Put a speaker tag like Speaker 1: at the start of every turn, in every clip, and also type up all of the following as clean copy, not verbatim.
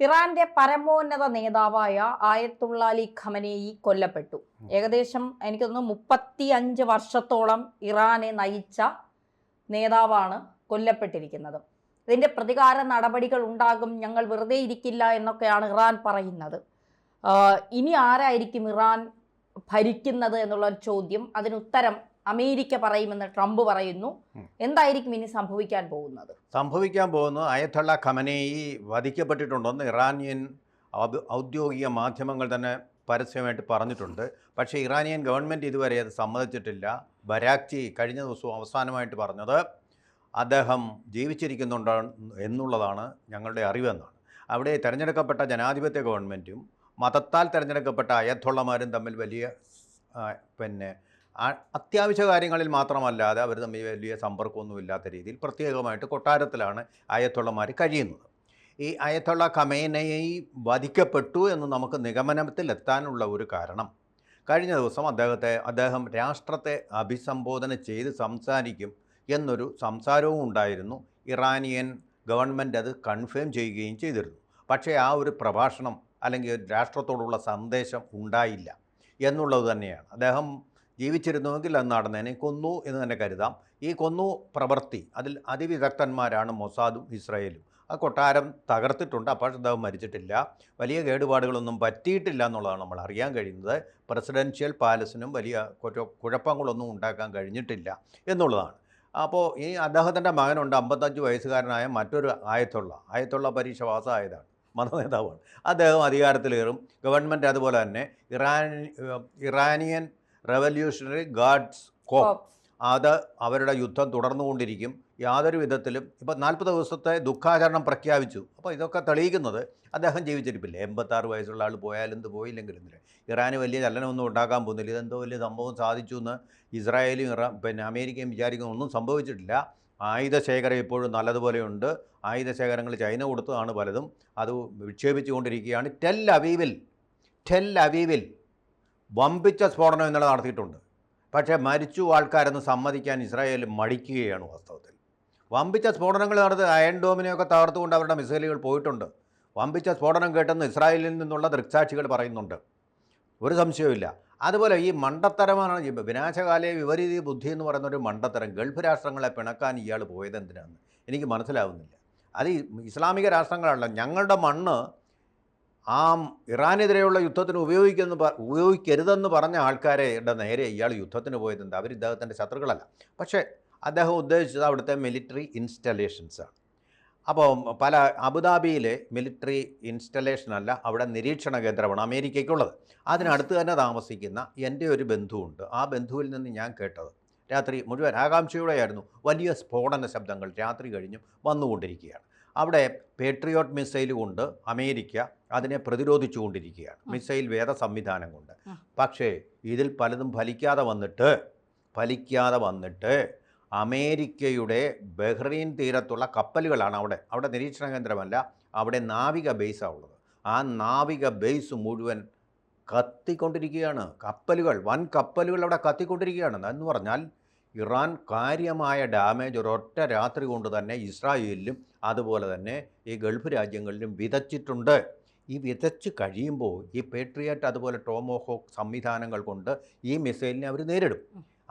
Speaker 1: ഇറാന്റെ പരമോന്നത നേതാവായ ആയത്തുള്ള അലി ഖമനേയി കൊല്ലപ്പെട്ടു. ഏകദേശം എനിക്ക് തോന്നുന്നു 35 വർഷത്തോളം ഇറാനെ നയിച്ച നേതാവാണ് കൊല്ലപ്പെട്ടിരിക്കുന്നത്. ഇതിന്റെ പ്രതികാര നടപടികൾ ഉണ്ടാകും, ഞങ്ങൾ വെറുതെ ഇരിക്കില്ല എന്നൊക്കെയാണ് ഇറാൻ പറയുന്നത്. ഇനി ആരായിരിക്കും ഇറാൻ ഭരിക്കുന്നത് എന്നുള്ള ഒരു ചോദ്യം, അതിനുത്തരം അമേരിക്ക പറയുമെന്ന് ട്രംപ് പറയുന്നു. എന്തായിരിക്കും ഇനി സംഭവിക്കാൻ പോകുന്നത്?
Speaker 2: അയത്തുള്ള ഖമനേയി വധിക്കപ്പെട്ടിട്ടുണ്ടെന്ന് ഇറാനിയൻ ഔദ്യോഗിക മാധ്യമങ്ങൾ തന്നെ പരസ്യമായിട്ട് പറഞ്ഞിട്ടുണ്ട്. പക്ഷേ ഇറാനിയൻ ഗവൺമെൻറ് ഇതുവരെ അത് സമ്മതിച്ചിട്ടില്ല. ബരാക്ചി കഴിഞ്ഞ ദിവസവും അവസാനമായിട്ട് പറഞ്ഞത് അദ്ദേഹം ജീവിച്ചിരിക്കുന്നുണ്ട് എന്നുള്ളതാണ് ഞങ്ങളുടെ അറിവെന്നാണ്. അവിടെ തിരഞ്ഞെടുക്കപ്പെട്ട ജനാധിപത്യ ഗവൺമെൻറ്റും മതത്താൽ തിരഞ്ഞെടുക്കപ്പെട്ട അയത്തുള്ളമാരും തമ്മിൽ വലിയ അത്യാവശ്യ കാര്യങ്ങളിൽ മാത്രമല്ലാതെ അവർ തമ്മിൽ വലിയ സമ്പർക്കമൊന്നും ഇല്ലാത്ത രീതിയിൽ പ്രത്യേകമായിട്ട് കൊട്ടാരത്തിലാണ് അയത്തുള്ളമാർ കഴിയുന്നത്. ഈ അയത്തുള്ള ഖമേനയി വധിക്കപ്പെട്ടു എന്ന് നമുക്ക് നിഗമനത്തിലെത്താനുള്ള ഒരു കാരണം, കഴിഞ്ഞ ദിവസം അദ്ദേഹം രാഷ്ട്രത്തെ അഭിസംബോധന ചെയ്ത് സംസാരിക്കും എന്നൊരു സംസാരവും ഉണ്ടായിരുന്നു. ഇറാനിയൻ ഗവൺമെൻറ് അത് കൺഫേം ചെയ്യുകയും ചെയ്തിരുന്നു. പക്ഷേ ആ ഒരു പ്രഭാഷണം അല്ലെങ്കിൽ രാഷ്ട്രത്തോടുള്ള സന്ദേശം ഉണ്ടായില്ല എന്നുള്ളത് തന്നെയാണ്. അദ്ദേഹം ജീവിച്ചിരുന്നുവെങ്കിൽ അത് നടന്നതിനെ കൊന്നു എന്ന് തന്നെ കരുതാം. ഈ കൊന്നു പ്രവൃത്തി അതിൽ അതിവിദഗ്ധന്മാരാണ് മൊസാദും ഇസ്രായേലും. ആ കൊട്ടാരം തകർത്തിട്ടുണ്ട്, അപ്പോൾ അദ്ദേഹം മരിച്ചിട്ടില്ല. വലിയ കേടുപാടുകളൊന്നും പറ്റിയിട്ടില്ല എന്നുള്ളതാണ് നമ്മൾ അറിയാൻ കഴിയുന്നത്. പ്രസിഡൻഷ്യൽ പാലസിനും വലിയ കുഴപ്പങ്ങളൊന്നും ഉണ്ടാക്കാൻ കഴിഞ്ഞിട്ടില്ല എന്നുള്ളതാണ്. അപ്പോൾ ഈ അദ്ദേഹത്തിൻ്റെ മകനുണ്ട്, 55 വയസ്സുകാരനായ മറ്റൊരു ആയത്തുള്ള പരീക്ഷ പാസ്സായതാണ്, മതനേതാവാണ്. അദ്ദേഹം അധികാരത്തിലേറും. ഗവൺമെൻറ് അതുപോലെ തന്നെ ഇറാനിയൻ റവല്യൂഷണറി ഗാർഡ്സ് കോപ്പ് അത് അവരുടെ യുദ്ധം തുടർന്നുകൊണ്ടിരിക്കും. യാതൊരു വിധത്തിലും ഇപ്പോൾ 40 ദിവസത്തെ ദുഃഖാചരണം പ്രഖ്യാപിച്ചു. അപ്പോൾ ഇതൊക്കെ തെളിയിക്കുന്നത് അദ്ദേഹം ജീവിച്ചിരിപ്പില്ല. 86 വയസ്സുള്ള ആൾ പോയാലെന്ത് പോയില്ലെങ്കിലും ഇറാന് വലിയ ചലനമൊന്നും ഉണ്ടാക്കാൻ പോകുന്നില്ല. ഇതെന്തോ വലിയ സംഭവം സാധിച്ചു എന്ന് ഇസ്രായേലും അമേരിക്കയും വിചാരിക്കുന്ന ഒന്നും സംഭവിച്ചിട്ടില്ല. ആയുധശേഖരം ഇപ്പോഴും നല്ലതുപോലെയുണ്ട്. ആയുധശേഖരങ്ങൾ ചൈന കൊടുത്തതാണ് പലതും. അത് വിക്ഷേപിച്ചുകൊണ്ടിരിക്കുകയാണ്. ടെൽ അവീവിൽ വമ്പിച്ച സ്ഫോടനം ഇന്നലെ നടത്തിയിട്ടുണ്ട്. പക്ഷേ മരിച്ചു ആൾക്കാരെന്ന് സമ്മതിക്കാൻ ഇസ്രായേൽ മടിക്കുകയാണ്. വാസ്തവത്തിൽ വമ്പിച്ച സ്ഫോടനങ്ങൾ നടത്തി അയൺ ഡോമിനെയൊക്കെ തകർത്തുകൊണ്ട് അവരുടെ മിസൈലുകൾ പോയിട്ടുണ്ട്. വമ്പിച്ച സ്ഫോടനം കേട്ടെന്ന് ഇസ്രായേലിൽ നിന്നുള്ള ദൃക്സാക്ഷികൾ പറയുന്നുണ്ട്, ഒരു സംശയവുമില്ല. അതുപോലെ ഈ മണ്ടത്തരമാണ് വിനാശകാലയെ വിപരീത ബുദ്ധി എന്ന് പറയുന്നൊരു മണ്ടത്തരം. ഗൾഫ് രാഷ്ട്രങ്ങളെ പിണക്കാൻ ഇയാൾ പോയത് എന്തിനാണെന്ന് എനിക്ക് മനസ്സിലാവുന്നില്ല. അത് ഇസ്ലാമിക രാഷ്ട്രങ്ങളല്ല, ഞങ്ങളുടെ മണ്ണ് ആ ഇറാനെതിരെയുള്ള യുദ്ധത്തിന് ഉപയോഗിക്കരുതെന്ന് പറഞ്ഞ ആൾക്കാരുടെ നേരെ ഇയാൾ യുദ്ധത്തിന് പോയതെന്താ? അവർ ഇദ്ദേഹത്തിൻ്റെ ശത്രുക്കളല്ല. പക്ഷേ അദ്ദേഹം ഉദ്ദേശിച്ചത് അവിടുത്തെ മിലിറ്ററി ഇൻസ്റ്റലേഷൻസാണ്. അപ്പോൾ പല അബുദാബിയിലെ മിലിറ്ററി ഇൻസ്റ്റലേഷനല്ല, അവിടെ നിരീക്ഷണ കേന്ദ്രമാണ് അമേരിക്കയ്ക്കുള്ളത്. അതിനടുത്ത് തന്നെ താമസിക്കുന്ന എൻ്റെ ഒരു ബന്ധുവുണ്ട്. ആ ബന്ധുവിൽ നിന്ന് ഞാൻ കേട്ടത്, രാത്രി മുഴുവൻ ആകാംക്ഷയോടെയായിരുന്നു, വലിയ സ്ഫോടന ശബ്ദങ്ങൾ രാത്രി കഴിഞ്ഞും വന്നുകൊണ്ടിരിക്കുകയാണ്. അവിടെ പേട്രിയോട്ട് മിസൈൽ കൊണ്ട് അമേരിക്ക അതിനെ പ്രതിരോധിച്ചു കൊണ്ടിരിക്കുകയാണ്, മിസൈൽ വേദ സംവിധാനം കൊണ്ട്. പക്ഷേ ഇതിൽ പലതും ഫലിക്കാതെ വന്നിട്ട് അമേരിക്കയുടെ ബഹ്റൈൻ തീരത്തുള്ള കപ്പലുകളാണ് അവിടെ നിരീക്ഷണ കേന്ദ്രമല്ല, അവിടെ നാവിക ബേസാണ് ഉള്ളത്. ആ നാവിക ബേസ് മുഴുവൻ കത്തിക്കൊണ്ടിരിക്കുകയാണ്. വൻ കപ്പലുകൾ അവിടെ കത്തിക്കൊണ്ടിരിക്കുകയാണ്. എന്ന് പറഞ്ഞാൽ ഇറാൻ കാര്യമായ ഡാമേജ് ഒരൊറ്റ രാത്രി കൊണ്ട് തന്നെ ഇസ്രായേലിലും അതുപോലെ തന്നെ ഈ ഗൾഫ് രാജ്യങ്ങളിലും വിതച്ചിട്ടുണ്ട്. ഈ വിതച്ച് കഴിയുമ്പോൾ ഈ പേട്രിയറ്റ് അതുപോലെ ടോമോഹോക്ക് സംവിധാനങ്ങൾ കൊണ്ട് ഈ മിസൈലിനെ അവർ നേരിടും.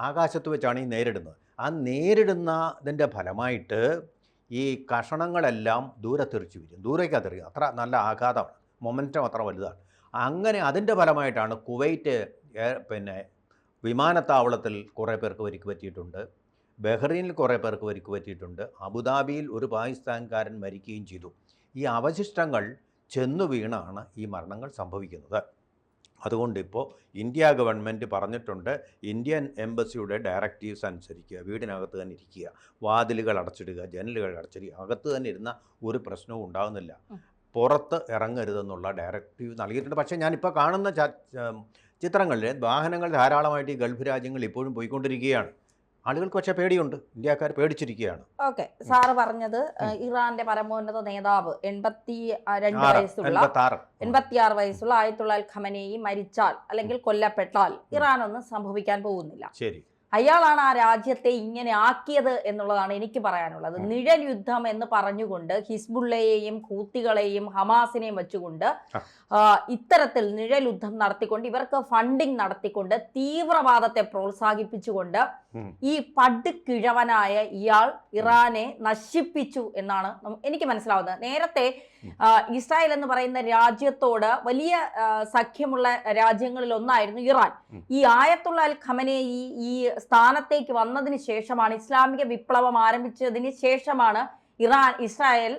Speaker 2: ആകാശത്ത് വെച്ചാണ് ഈ നേരിടുന്നത്. ആ നേരിടുന്നതിൻ്റെ ഫലമായിട്ട് ഈ കഷണങ്ങളെല്ലാം ദൂരെ തെറിച്ച് വരും, ദൂരേക്ക് തെറിയും. അത്ര നല്ല ആഘാതമാണ്, മൊമെൻറ്റം അത്ര വലുതാണ്. അങ്ങനെ അതിൻ്റെ ഫലമായിട്ടാണ് കുവൈറ്റ് വിമാനത്താവളത്തിൽ കുറേ പേർക്ക് പരിക്ക് പറ്റിയിട്ടുണ്ട്, ബഹ്റൈനിൽ കുറേ പേർക്ക് പരിക്ക് പറ്റിയിട്ടുണ്ട്, അബുദാബിയിൽ ഒരു പാകിസ്ഥാൻകാരൻ മരിക്കുകയും ചെയ്തു. ഈ അവശിഷ്ടങ്ങൾ ചെന്നു വീണാണ് ഈ മരണങ്ങൾ സംഭവിക്കുന്നത്. അതുകൊണ്ടിപ്പോൾ ഇന്ത്യ ഗവൺമെൻറ് പറഞ്ഞിട്ടുണ്ട്, ഇന്ത്യൻ എംബസിയുടെ ഡയറക്റ്റീവ്സ് അനുസരിക്കുക, വീടിനകത്ത് തന്നെ ഇരിക്കുക, വാതിലുകൾ അടച്ചിടുക, ജനലുകൾ അടച്ചിടുക, അകത്ത് തന്നെ ഇരുന്ന ഒരു പ്രശ്നവും ഉണ്ടാകുന്നില്ല, പുറത്ത് ഇറങ്ങരുതെന്നുള്ള ഡയറക്റ്റീവ് നൽകിയിട്ടുണ്ട്. പക്ഷേ ഞാനിപ്പോൾ കാണുന്ന ചിത്രങ്ങളിൽ വാഹനങ്ങൾ ധാരാളമായിട്ട് ഈ ഗൾഫ് രാജ്യങ്ങൾ ഇപ്പോഴും പോയിക്കൊണ്ടിരിക്കുകയാണ്. ആളുകൾക്ക് പക്ഷേ പേടിയുണ്ട്, ഇന്ത്യക്കാർ പേടിച്ചിരിക്കുകയാണ്.
Speaker 1: ഓക്കെ, സാറ് പറഞ്ഞത് ഇറാന്റെ പരമോന്നത നേതാവ് 86 വയസ്സുള്ള ആയത്തുള്ള അൽ ഖമനേയി മരിച്ചാൽ അല്ലെങ്കിൽ കൊല്ലപ്പെട്ടാൽ ഇറാനൊന്നും സംഭവിക്കാൻ പോകുന്നില്ല.
Speaker 2: ശരി.
Speaker 1: അയാളാണ് ആ രാജ്യത്തെ ഇങ്ങനെ ആക്കിയത് എന്നുള്ളതാണ് എനിക്ക് പറയാനുള്ളത്. നിഴൽ യുദ്ധം എന്ന് പറഞ്ഞുകൊണ്ട് ഹിസ്ബുള്ളയെയും ഹൂത്തികളെയും ഹമാസിനെയും വെച്ചുകൊണ്ട് ഇത്തരത്തിൽ നിഴൽ യുദ്ധം നടത്തിക്കൊണ്ട് ഇവർക്ക് ഫണ്ടിങ് നടത്തിക്കൊണ്ട് തീവ്രവാദത്തെ പ്രോത്സാഹിപ്പിച്ചുകൊണ്ട് ഈ പടുകിഴവനായ ഇയാൾ ഇറാനെ നശിപ്പിച്ചു എന്നാണ് എനിക്ക് മനസ്സിലാവുന്നത്. നേരത്തെ ഇസ്രായേൽ എന്ന് പറയുന്ന രാജ്യത്തോട് വലിയ സഖ്യമുള്ള രാജ്യങ്ങളിൽ ഒന്നായിരുന്നു ഇറാൻ. ഈ ആയത്തുള്ള അൽ ഖമനേയി ഈ സ്ഥാനത്തേക്ക് വന്നതിന് ശേഷമാണ്, ഇസ്ലാമിക വിപ്ലവം ആരംഭിച്ചതിന് ശേഷമാണ് ഇസ്രായേൽ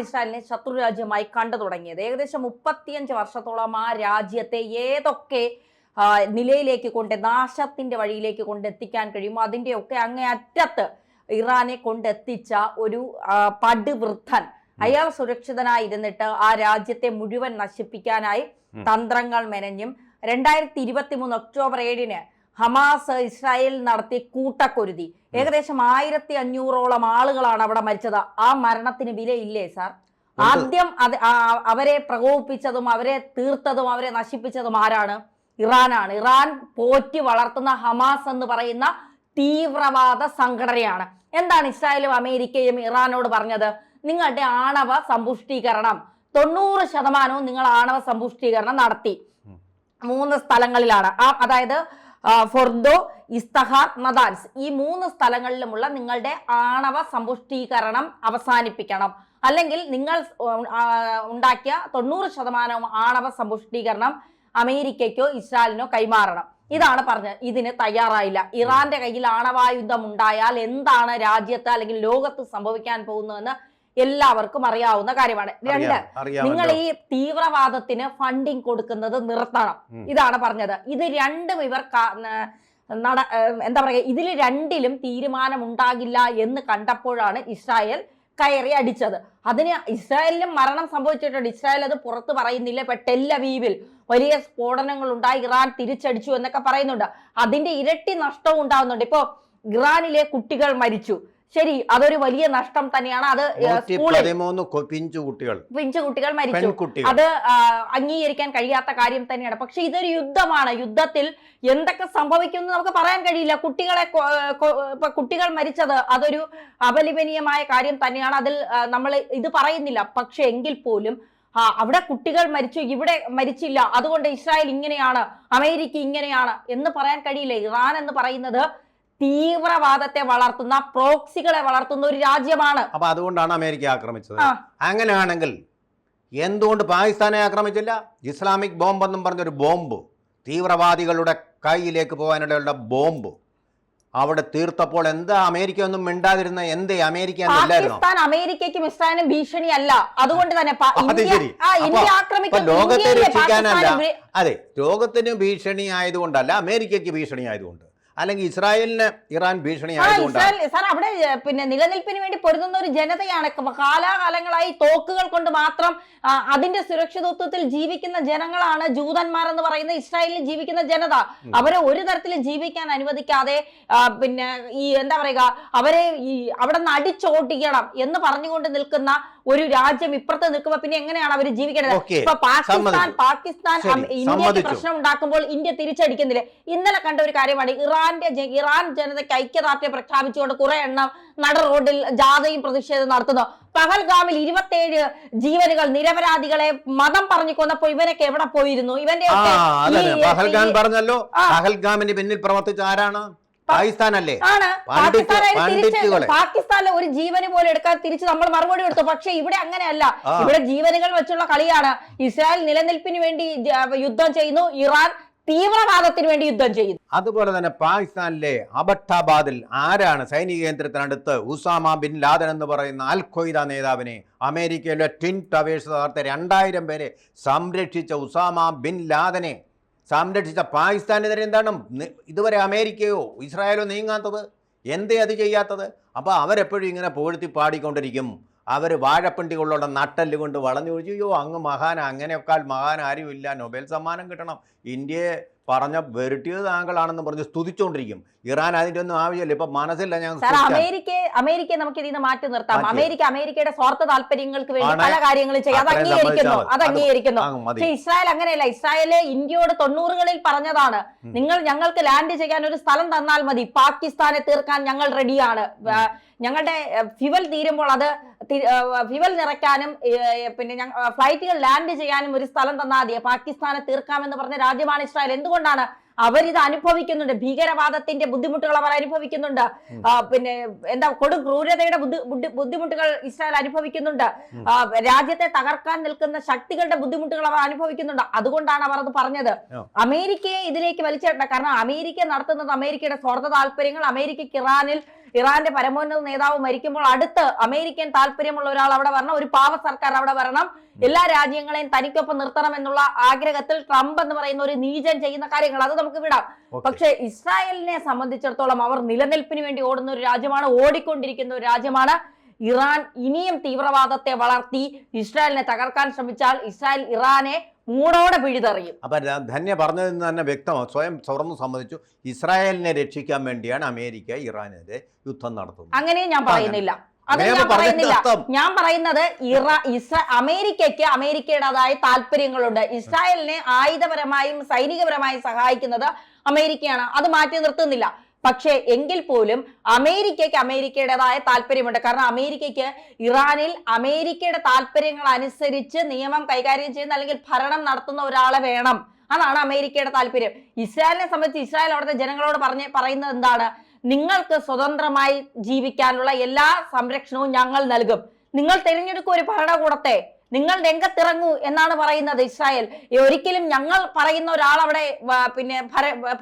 Speaker 1: ഇസ്രായേലിനെ ശത്രു രാജ്യമായി കണ്ടു തുടങ്ങിയത്. ഏകദേശം 35 വർഷത്തോളം ആ രാജ്യത്തെ ഏതൊക്കെ നിലയിലേക്ക് നാശത്തിന്റെ വഴിയിലേക്ക് കൊണ്ടെത്തിക്കാൻ കഴിയുമോ അതിൻ്റെയൊക്കെ അങ്ങേ അറ്റത്ത് ഇറാനെ കൊണ്ടെത്തിച്ച ഒരു പടുവൃദ്ധൻ. അയാൾ സുരക്ഷിതനായിരുന്നിട്ട് ആ രാജ്യത്തെ മുഴുവൻ നശിപ്പിക്കാനായി തന്ത്രങ്ങൾ മെനഞ്ഞും 2023 ഒക്ടോബർ 7 ഹമാസ് ഇസ്രായേൽ നടത്തിയ കൂട്ടക്കൊരുതി. ഏകദേശം 1500ഓളം ആളുകളാണ് അവിടെ മരിച്ചത്. ആ മരണത്തിന് വിലയില്ലേ സാർ? ആദ്യം അവരെ പ്രകോപിപ്പിച്ചതും അവരെ തീർത്തതും അവരെ നശിപ്പിച്ചതും ആരാണ്? ഇറാനാണ്. ഇറാൻ പോറ്റി വളർത്തുന്ന ഹമാസ് എന്ന് പറയുന്ന തീവ്രവാദ സംഘടനയാണ്. എന്താണ് ഇസ്രായേലും അമേരിക്കയും ഇറാനോട് പറഞ്ഞത്? നിങ്ങളുടെ ആണവ സമ്പുഷ്ടീകരണം 90% നിങ്ങൾ ആണവ സമ്പുഷ്ടീകരണം നടത്തി 3 സ്ഥലങ്ങളിലാണ്. അതായത് ഫൊർദോ, ഇസ്തഹാർ, നദാൻസ്, ഈ 3 സ്ഥലങ്ങളിലുമുള്ള നിങ്ങളുടെ ആണവ സമ്പുഷ്ടീകരണം അവസാനിപ്പിക്കണം. അല്ലെങ്കിൽ നിങ്ങൾ ഉണ്ടാക്കിയ 90% ആണവ സമ്പുഷ്ടീകരണം അമേരിക്കയ്ക്കോ ഇസ്രായേലിനോ കൈമാറണം. ഇതാണ് പറഞ്ഞത്. ഇതിന് തയ്യാറായില്ല. ഇറാന്റെ കയ്യിൽ ആണവായുധം ഉണ്ടായാൽ എന്താണ് രാജ്യത്ത് അല്ലെങ്കിൽ ലോകത്ത് സംഭവിക്കാൻ പോകുന്നതെന്ന് എല്ലാവർക്കും അറിയാവുന്ന കാര്യമാണ്. 2, നിങ്ങൾ ഈ തീവ്രവാദത്തിന് ഫണ്ടിങ് കൊടുക്കുന്നത് നിർത്തണം. ഇതാണ് പറഞ്ഞത്. ഇത് രണ്ടും ഇവർ എന്താ പറയുക, ഇതിൽ രണ്ടിലും തീരുമാനം ഉണ്ടാകില്ല എന്ന് കണ്ടപ്പോഴാണ് ഇസ്രായേൽ കയറി അടിച്ചത്. അതിന് ഇസ്രായേലിനും മരണം സംഭവിച്ചിട്ടുണ്ട്. ഇസ്രായേൽ അത് പുറത്ത് പറയുന്നില്ല. ഇപ്പൊ ടെൽ അവീവിൽ വലിയ സ്ഫോടനങ്ങൾ ഉണ്ടായി, ഇറാൻ തിരിച്ചടിച്ചു എന്നൊക്കെ പറയുന്നുണ്ട്. അതിന്റെ ഇരട്ടി നഷ്ടവും ഉണ്ടാകുന്നുണ്ട്. ഇപ്പോ ഇറാനിലെ കുട്ടികൾ മരിച്ചു, ശരി, അതൊരു വലിയ നഷ്ടം തന്നെയാണ്. അത് പിഞ്ചു കുട്ടികൾ മരിച്ചു, അത് അംഗീകരിക്കാൻ കഴിയാത്ത കാര്യം തന്നെയാണ്. പക്ഷെ ഇതൊരു യുദ്ധമാണ്. യുദ്ധത്തിൽ എന്തൊക്കെ സംഭവിക്കുമെന്ന് നമുക്ക് പറയാൻ കഴിയില്ല. കുട്ടികൾ മരിച്ചത് അതൊരു അപലപനീയമായ കാര്യം തന്നെയാണ്. അതിൽ നമ്മൾ ഇത് പറയുന്നില്ല. പക്ഷെ എങ്കിൽ പോലും അവിടെ കുട്ടികൾ മരിച്ചു, ഇവിടെ മരിച്ചില്ല, അതുകൊണ്ട് ഇസ്രായേൽ ഇങ്ങനെയാണ്, അമേരിക്ക ഇങ്ങനെയാണ് എന്ന് പറയാൻ കഴിയില്ല. ഇറാൻ എന്ന് പറയുന്നത് തീവ്രവാദത്തെ വളർത്തുന്ന, പ്രോക്സികളെ വളർത്തുന്ന ഒരു രാജ്യമാണ്.
Speaker 2: അപ്പൊ അതുകൊണ്ടാണ് അമേരിക്ക ആക്രമിച്ചത്. അങ്ങനെയാണെങ്കിൽ എന്തുകൊണ്ട് പാകിസ്ഥാനെ ആക്രമിച്ചില്ല? ഇസ്ലാമിക് ബോംബ് എന്നും പറഞ്ഞൊരു ബോംബ്, തീവ്രവാദികളുടെ കയ്യിലേക്ക് പോകാനുള്ള ബോംബ് അവിടെ തീർത്തപ്പോൾ എന്താ അമേരിക്ക ഒന്നും മിണ്ടാതിരുന്ന? എന്തേ അമേരിക്ക
Speaker 1: പാകിസ്ഥാൻ അമേരിക്കയ്ക്കും ഇസ്രായേലിനും ഭീഷണിയല്ല. അതുകൊണ്ട് തന്നെ
Speaker 2: ലോകത്തെ രക്ഷിക്കാനല്ല, അതെ, ലോകത്തിന് ഭീഷണി ആയതുകൊണ്ടല്ല, അമേരിക്കയ്ക്ക് ഭീഷണി ആയതുകൊണ്ട്, അല്ലെങ്കിൽ ഇസ്രായേലിന് ഇറാൻ ഭീഷണി ആയതുകൊണ്ടാണ്.
Speaker 1: സാർ, അവിടെ നിലനിൽപ്പിന് വേണ്ടി പൊരുതുന്ന ഒരു ജനതയാണ്. കാലാകാലങ്ങളായി തോക്കുകൾ കൊണ്ട് മാത്രം അതിന്റെ സുരക്ഷിതത്വത്തിൽ ജീവിക്കുന്ന ജനങ്ങളാണ് ജൂതന്മാർ എന്ന് പറയുന്ന ഇസ്രായേലിൽ ജീവിക്കുന്ന ജനത. അവരെ ഒരു തരത്തിലും ജീവിക്കാൻ അനുവദിക്കാതെ ഈ എന്താ പറയുക, അവരെ അവിടെ നിന്ന് അടിച്ചോട്ടിക്കണം എന്ന് പറഞ്ഞുകൊണ്ട് നിൽക്കുന്ന ഒരു രാജ്യം ഇപ്പുറത്ത് നിൽക്കുമ്പോ പിന്നെ എങ്ങനെയാണ് അവർ ജീവിക്കേണ്ടത്? ഇപ്പൊ പാകിസ്ഥാൻ ഇന്ത്യക്ക് പ്രശ്നം ഉണ്ടാക്കുമ്പോൾ ഇന്ത്യ തിരിച്ചടിക്കുന്നില്ലേ? ഇന്നലെ കണ്ട ഒരു കാര്യമാണ്, ഇറാൻ ജനതയ്ക്ക് ഐക്യദാർഢ്യം പ്രഖ്യാപിച്ചുകൊണ്ട് കുറെ എണ്ണം നട റോഡിൽ ജാഥയും പ്രതിഷേധം നടത്തുന്നു. പഹൽഗാമിൽ 27 ജീവനുകൾ, നിരപരാധികളെ മതം പറഞ്ഞു കൊന്നപ്പോൾ ഇവനൊക്കെ എവിടെ പോയിരുന്നു? ഇവന്റെ
Speaker 2: പഹൽഗാം പറഞ്ഞല്ലോ, പഹൽഗാമിന് പിന്നിൽ പ്രവർത്തിച്ച ആരാണ്? പാകിസ്ഥാനല്ലേ?
Speaker 1: പാകിസ്ഥാനിലെ ഒരു ജീവന് പോലെ എടുക്കാൻ തിരിച്ച് നമ്മൾ മറുപടി കൊടുത്തു. പക്ഷെ ഇവിടെ അങ്ങനെയല്ല. ഇവിടെ ജീവനുകൾ വെച്ചുള്ള കളിയാണ്. ഇസ്രായേൽ നിലനിൽപ്പിന് വേണ്ടി യുദ്ധം ചെയ്യുന്നു, ഇറാൻ തീവ്രവാദത്തിന് വേണ്ടി യുദ്ധം ചെയ്യുന്നു.
Speaker 2: അതുപോലെ തന്നെ പാകിസ്ഥാനിലെ അബട്ടാബാദിൽ ആരാണ് സൈനിക കേന്ദ്രത്തിനടുത്ത് ഉസാമ ബിൻ ലാദൻ എന്ന് പറയുന്ന അൽ ഖ്വയ്ദ നേതാവിനെ അമേരിക്കയിലെ ട്വിൻ ടവേഴ്സ് തകർത്ത് 2000 പേരെ സംരക്ഷിച്ച ഉസാമ ബിൻ ലാദനെ സംരക്ഷിച്ച പാകിസ്ഥാനെതിരെ എന്താണ് ഇതുവരെ അമേരിക്കയോ ഇസ്രായേലോ നീങ്ങാത്തത്? എന്തേ അത് ചെയ്യാത്തത്? അപ്പോൾ അവരെപ്പോഴും ഇങ്ങനെ പുകഴ്ത്തി പാടിക്കൊണ്ടിരിക്കും. അവർ വാഴപ്പിണ്ടികളുള്ള നട്ടല് കൊണ്ട് വളഞ്ഞു ഒഴിച്ചു, അങ്ങ് മഹാന, അങ്ങനെയൊക്കെ മഹാൻ ആരുമില്ല, നൊബേൽ സമ്മാനം കിട്ടണം, ഇന്ത്യയെ പറഞ്ഞ വെരുട്ടിയത് താങ്കളാണെന്ന് പറഞ്ഞ് സ്തുതിച്ചുകൊണ്ടിരിക്കും. ഇറാൻ അതിൻ്റെ ഒന്നും ആവശ്യമില്ല, ഇപ്പൊ മനസ്സില്ല.
Speaker 1: സാർ, അമേരിക്കയെ നമുക്ക് ഇതിൽ നിന്ന് മാറ്റി നിർത്താം. അമേരിക്കയുടെ സ്വാർത്ഥ താല്പര്യങ്ങൾക്ക് വേണ്ടി പല കാര്യങ്ങളും ചെയ്യും, അത് അംഗീകരിക്കുന്നു. പക്ഷെ ഇസ്രായേൽ അങ്ങനെയല്ല. ഇസ്രായേൽ ഇന്ത്യയോട് 90കളിൽ പറഞ്ഞതാണ്, നിങ്ങൾ ഞങ്ങൾക്ക് ലാൻഡ് ചെയ്യാൻ ഒരു സ്ഥലം തന്നാൽ മതി, പാകിസ്ഥാനെ തീർക്കാൻ ഞങ്ങൾ റെഡിയാണ്. ഞങ്ങളുടെ ഫ്യുവൽ തീരുമ്പോൾ അത് ഫ്യുവൽ നിറയ്ക്കാനും പിന്നെ ഫ്ലൈറ്റുകൾ ലാൻഡ് ചെയ്യാനും ഒരു സ്ഥലം തന്നാൽ മതി, പാകിസ്ഥാനെ തീർക്കാമെന്ന് പറഞ്ഞ രാജ്യമാണ് ഇസ്രായേൽ. എന്തുകൊണ്ടാണ്? അവരിത് അനുഭവിക്കുന്നുണ്ട്, ഭീകരവാദത്തിന്റെ ബുദ്ധിമുട്ടുകൾ അവർ അനുഭവിക്കുന്നുണ്ട്, പിന്നെ എന്താ കൊടും ക്രൂരതയുടെ ബുദ്ധിമുട്ടുകൾ ഇസ്രായേൽ അനുഭവിക്കുന്നുണ്ട്, രാജ്യത്തെ തകർക്കാൻ നിൽക്കുന്ന ശക്തികളുടെ ബുദ്ധിമുട്ടുകൾ അവർ അനുഭവിക്കുന്നുണ്ട്. അതുകൊണ്ടാണ് അവർ അത് പറഞ്ഞത്. അമേരിക്കയെ ഇതിലേക്ക് വലിച്ചിടണ്ട. കാരണം അമേരിക്ക നടത്തുന്നത് അമേരിക്കയുടെ സ്വാർത്ഥ താല്പര്യങ്ങൾ. അമേരിക്കയ്ക്ക് ഇറാന്റെ പരമോന്നത നേതാവ് മരിക്കുമ്പോൾ അടുത്ത് അമേരിക്കൻ താല്പര്യമുള്ള ഒരാൾ അവിടെ വരണം, ഒരു പാവ സർക്കാർ അവിടെ വരണം, എല്ലാ രാജ്യങ്ങളെയും തനിക്കൊപ്പം നിർത്തണം എന്നുള്ള ആഗ്രഹത്തിൽ ട്രംപ് എന്ന് പറയുന്ന ഒരു നീചൻ ചെയ്യുന്ന കാര്യങ്ങൾ അത് നമുക്ക് വിടാം. പക്ഷെ ഇസ്രായേലിനെ സംബന്ധിച്ചിടത്തോളം അവർ നിലനിൽപ്പിന് വേണ്ടി ഓടുന്ന ഒരു രാജ്യമാണ്, ഓടിക്കൊണ്ടിരിക്കുന്ന ഒരു രാജ്യമാണ്. ഇറാൻ ഇനിയും തീവ്രവാദത്തെ വളർത്തി ഇസ്രായേലിനെ തകർക്കാൻ ശ്രമിച്ചാൽ ഇസ്രായേൽ ഇറാനെ മൂടോടെ പിഴുതെറിയും.
Speaker 2: അപ്പൊ ധന്യ പറഞ്ഞതിൽ നിന്ന് തന്നെ വ്യക്തമാണ്, സ്വയം തുറന്നു സമ്മതിച്ചു, ഇസ്രായേലിനെ രക്ഷിക്കാൻ വേണ്ടിയാണ് അമേരിക്ക ഇറാനെതിരെ യുദ്ധം നടത്തുന്നത്.
Speaker 1: അങ്ങനെയും ഞാൻ പറയുന്നില്ല, ഞാൻ പറയുന്നത് അമേരിക്കയ്ക്ക് അമേരിക്കയുടേതായ താല്പര്യങ്ങളുണ്ട്. ഇസ്രായേലിനെ ആയുധപരമായും സൈനികപരമായും സഹായിക്കുന്നത് അമേരിക്കയാണ്, അത് മാറ്റി നിർത്തുന്നില്ല. പക്ഷേ എങ്കിൽ പോലും അമേരിക്കയ്ക്ക് അമേരിക്കയുടേതായ താല്പര്യമുണ്ട്. കാരണം അമേരിക്കയ്ക്ക് ഇറാനിൽ അമേരിക്കയുടെ താല്പര്യങ്ങൾ അനുസരിച്ച് നിയമം കൈകാര്യം ചെയ്യുന്ന അല്ലെങ്കിൽ ഭരണം നടത്തുന്ന ഒരാളെ വേണം. അതാണ് അമേരിക്കയുടെ താല്പര്യം. ഇസ്രായേലിനെ സംബന്ധിച്ച് ഇസ്രായേൽ അവിടുത്തെ ജനങ്ങളോട് പറയുന്നത് എന്താണ്? നിങ്ങൾക്ക് സ്വതന്ത്രമായി ജീവിക്കാനുള്ള എല്ലാ സംരക്ഷണവും ഞങ്ങൾ നൽകും, നിങ്ങൾ തിരഞ്ഞെടുക്കും ഒരു ഭരണകൂടത്തെ, നിങ്ങൾ രംഗത്തിറങ്ങൂ എന്നാണ് പറയുന്നത് ഇസ്രായേൽ. ഒരിക്കലും ഞങ്ങൾ പറയുന്ന ഒരാൾ അവിടെ പിന്നെ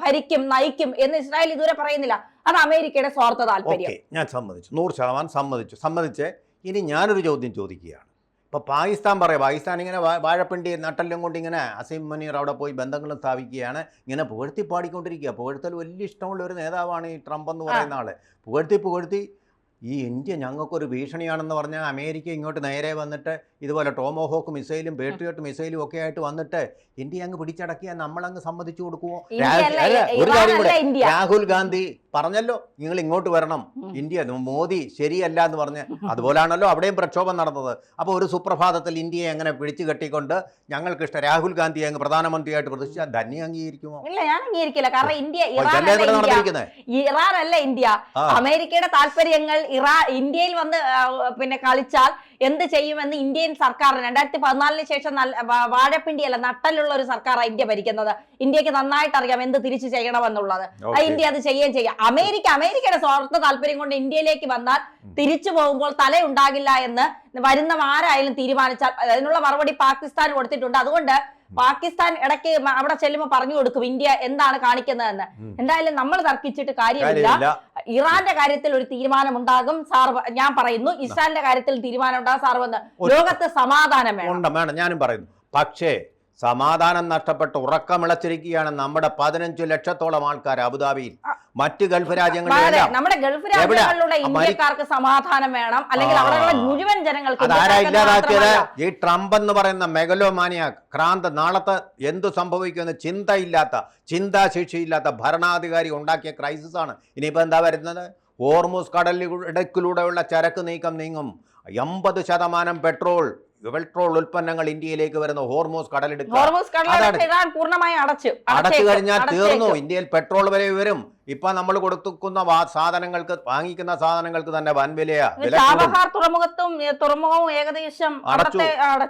Speaker 1: ഭരിക്കും നയിക്കും എന്ന് ഇസ്രായേൽ ഇതുവരെ പറയുന്നില്ല. അത് അമേരിക്കയുടെ സ്വാർത്ഥ താല്പര്യം.
Speaker 2: ഞാൻ സമ്മതിച്ചു, 100% സമ്മതിച്ച്. ഇനി ഞാനൊരു ചോദ്യം ചോദിക്കുകയാണ്. ഇപ്പോൾ പാകിസ്ഥാൻ ഇങ്ങനെ വാഴപ്പിണ്ടി നട്ടെല്ലാം കൊണ്ട് ഇങ്ങനെ അസീം മുനീർ അവിടെ പോയി ബന്ധങ്ങളും സ്ഥാപിക്കുകയാണ്, ഇങ്ങനെ പുകഴ്ത്തി പാടിക്കൊണ്ടിരിക്കുക. പുകഴ്ത്തൽ വലിയ ഇഷ്ടമുള്ള ഒരു നേതാവാണ് ഈ ട്രംപ് എന്ന് പറയുന്ന ആള്. പുകഴ്ത്തി ഈ ഇന്ത്യ ഞങ്ങൾക്കൊരു ഭീഷണിയാണെന്ന് പറഞ്ഞാൽ അമേരിക്ക ഇങ്ങോട്ട് നേരെ വന്നിട്ട് ഇതുപോലെ ടോമോഹോക്ക് മിസൈലും പേട്രിയോട്ട് മിസൈലും ഒക്കെ ആയിട്ട് വന്നിട്ട് ഇന്ത്യ അങ്ങ് പിടിച്ചടക്കിയാൽ നമ്മളങ്ങ് സമ്മതിച്ചു കൊടുക്കുമോ? ഒരു കാര്യം കൂടെ, രാഹുൽ ഗാന്ധി പറഞ്ഞല്ലോ നിങ്ങൾ ഇങ്ങോട്ട് വരണം, ഇന്ത്യ മോദി ശരിയല്ല എന്ന് പറഞ്ഞ്. അതുപോലാണല്ലോ അവിടെയും പ്രക്ഷോഭം നടന്നത്. അപ്പോൾ ഒരു സുപ്രഭാതത്തിൽ ഇന്ത്യയെ അങ്ങനെ പിടിച്ചു കെട്ടിക്കൊണ്ട് ഞങ്ങൾക്കിഷ്ടം രാഹുൽ ഗാന്ധിയെ അങ്ങ് പ്രധാനമന്ത്രിയായിട്ട് പ്രതിഷ്ഠിച്ചാൽ ധന്യ അംഗീകരിക്കുമോ?
Speaker 1: ഇല്ല, ഞാൻ അംഗീകരിക്കില്ല. കാരണം ഇറാൻ അല്ല ഇന്ത്യ. അമേരിക്കയുടെ താല്പര്യങ്ങൾ ഇന്ത്യയിൽ വന്ന് പിന്നെ കളിച്ചാൽ എന്ത് ചെയ്യുമെന്ന് ഇന്ത്യൻ സർക്കാർ 2014 ശേഷം വാഴപ്പിണ്ടിയല്ല നട്ടലുള്ള ഒരു സർക്കാരാണ് ഇന്ത്യ ഭരിക്കുന്നത്. ഇന്ത്യക്ക് നന്നായിട്ട് അറിയാം എന്ത് തിരിച്ചു ചെയ്യണമെന്നുള്ളത്. ഇന്ത്യ അത് ചെയ്യുകയും ചെയ്യാം. അമേരിക്കയുടെ സ്വാർത്ഥ താല്പര്യം കൊണ്ട് ഇന്ത്യയിലേക്ക് വന്നാൽ തിരിച്ചു പോകുമ്പോൾ തലയുണ്ടാകില്ല എന്ന് വരുന്ന ആരായാലും തീരുമാനിച്ചാൽ അതിനുള്ള മറുപടി പാകിസ്ഥാൻ കൊടുത്തിട്ടുണ്ട്. അതുകൊണ്ട് പാകിസ്ഥാൻ ഇടയ്ക്ക് അവിടെ ചെല്ലുമ്പോൾ പറഞ്ഞു കൊടുക്കും ഇന്ത്യ എന്താണ് കാണിക്കുന്നതെന്ന്. എന്തായാലും നമ്മൾ തർക്കിച്ചിട്ട് കാര്യമില്ല. ഇറാന്റെ കാര്യത്തിൽ ഒരു തീരുമാനം ഉണ്ടാകും സാർ, ഞാൻ പറയുന്നു. ഇസ്രായേലിന്റെ കാര്യത്തിൽ തീരുമാനം ഉണ്ടാകും സാർ. വന്ന് ലോകത്ത് സമാധാനം വേണം.
Speaker 2: ഞാനും പറയുന്നു. പക്ഷേ സമാധാനം നഷ്ടപ്പെട്ട് ഉറക്കമിളച്ചിരിക്കുകയാണ് നമ്മുടെ 15 ലക്ഷത്തോളം ആൾക്കാർ അബുദാബിയിൽ, മറ്റ് ഗൾഫ് രാജ്യങ്ങളിലെല്ലാം.
Speaker 1: നമ്മുടെ ഗൾഫ് രാജ്യങ്ങളിലുള്ള ഇന്ത്യക്കാർക്ക് സമാധാനം വേണം, അല്ലെങ്കിൽ അവിടെയുള്ള മുഴുവൻ ജനങ്ങൾക്ക്.
Speaker 2: അതാരാ ഇല്ലാതാക്കിയത്? ഈ ട്രംപ് എന്ന് പറയുന്ന മെഗലോമാനിയ ക്രാന്ത്. നാളത്തെ എന്തു സംഭവിക്കുമെന്ന് ചിന്താശേഷിയില്ലാത്ത ഭരണാധികാരി ഉണ്ടാക്കിയ ക്രൈസിസ് ആണ്. ഇനിയിപ്പോൾ എന്താ വരുന്നത്? ഹോർമുസ് കടലിടുക്കിലൂടെയുള്ള ചരക്ക് നീങ്ങും. 80% പെട്രോൾ ഉൽപ്പന്നങ്ങൾ ഇന്ത്യയിലേക്ക് വരുന്ന ഹോർമൂസ് കടലിടുക്ക് അടച്ചു കഴിഞ്ഞാൽ തീർന്നു. ഇന്ത്യയിൽ പെട്രോൾ വരെ വരും. ഇപ്പൊ നമ്മൾ കൊടുക്കുന്ന വാങ്ങിക്കുന്ന സാധനങ്ങൾക്ക് തന്നെ വൻ വിലയാ.
Speaker 1: തുറമുഖവും ഏകദേശം
Speaker 2: അടച്ചു.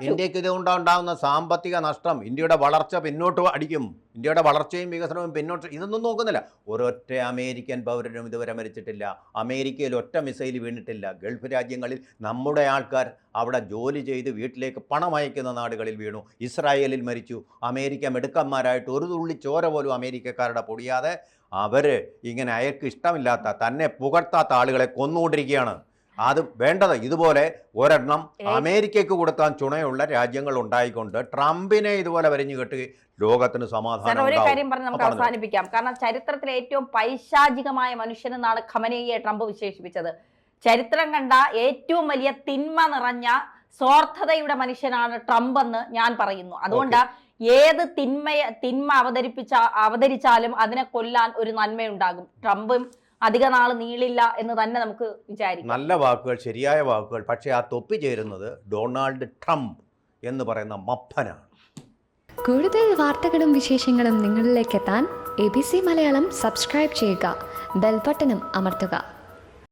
Speaker 2: ഇന്ത്യക്ക് ഇതുകൊണ്ടുണ്ടാകുന്ന സാമ്പത്തിക നഷ്ടം ഇന്ത്യയുടെ വളർച്ച പിന്നോട്ട് അടിക്കും. ഇന്ത്യയുടെ വളർച്ചയും വികസനവും പിന്നോട്ട്. ഇതൊന്നും നോക്കുന്നില്ല. ഒരൊറ്റ അമേരിക്കൻ പൗരനും ഇതുവരെ മരിച്ചിട്ടില്ല. അമേരിക്കയിൽ ഒറ്റ മിസൈൽ വീണിട്ടില്ല. ഗൾഫ് രാജ്യങ്ങളിൽ നമ്മുടെ ആൾക്കാർ അവിടെ ജോലി ചെയ്ത് വീട്ടിലേക്ക് പണം അയക്കുന്ന നാടുകളിൽ വീണു. ഇസ്രായേലിൽ മരിച്ചു. അമേരിക്ക മിടുക്കന്മാരായിട്ട് ഒരു തുള്ളി ചോര പോലും അമേരിക്കക്കാരുടെ പൊടിയാതെ അവർ ഇങ്ങനെ അയാൾക്ക് ഇഷ്ടമില്ലാത്ത തന്നെ പുകഴ്ത്താത്ത ആളുകളെ കൊന്നുകൊണ്ടിരിക്കുകയാണ്. അത് വേണ്ടത്. ഇതുപോലെ ഒരെണ്ണം അമേരിക്കയ്ക്ക് കൊടുക്കാൻ ചുണയുള്ള രാജ്യങ്ങൾ ഉണ്ടായിക്കൊണ്ട് ട്രംപിനെ ഇതുപോലെ വരിഞ്ഞു കെട്ടുകയും ലോകത്തിന് സമാധാനം.
Speaker 1: ഒരു കാര്യം പറഞ്ഞ് നമുക്ക് അവസാനിപ്പിക്കാം. കാരണം ചരിത്രത്തിലെ ഏറ്റവും പൈശാചികമായ മനുഷ്യനെന്നാണ് ഖമനേയിയെ ട്രംപ് വിശേഷിപ്പിച്ചത്. ചരിത്രം കണ്ട ഏറ്റവും വലിയ തിന്മ നിറഞ്ഞ സ്വാർത്ഥതയുടെ മനുഷ്യനാണ് ട്രംപ് എന്ന് ഞാൻ പറയുന്നു. അതുകൊണ്ട് ഏത് തിന്മ അവതരിച്ചാലും അതിനെ കൊല്ലാൻ ഒരു നന്മയുണ്ടാകും. ട്രംപും അധിക നാൾ നീളില്ല എന്ന് തന്നെ നമുക്ക് വിചാരിക്കാം.
Speaker 2: നല്ല വാക്കുകൾ, ശരിയായ വാക്കുകൾ. പക്ഷേ ആ തൊപ്പി ചേരുന്നത് ഡൊണാൾഡ് ട്രംപ് എന്ന് പറയുന്ന മപ്പനാണ്.
Speaker 3: കൂടുതൽ വാർത്തകളും വിശേഷങ്ങളും നിങ്ങളിലേക്ക് എത്താൻ ABC മലയാളം സബ്സ്ക്രൈബ് ചെയ്യുക, ബെൽബട്ടനും അമർത്തുക.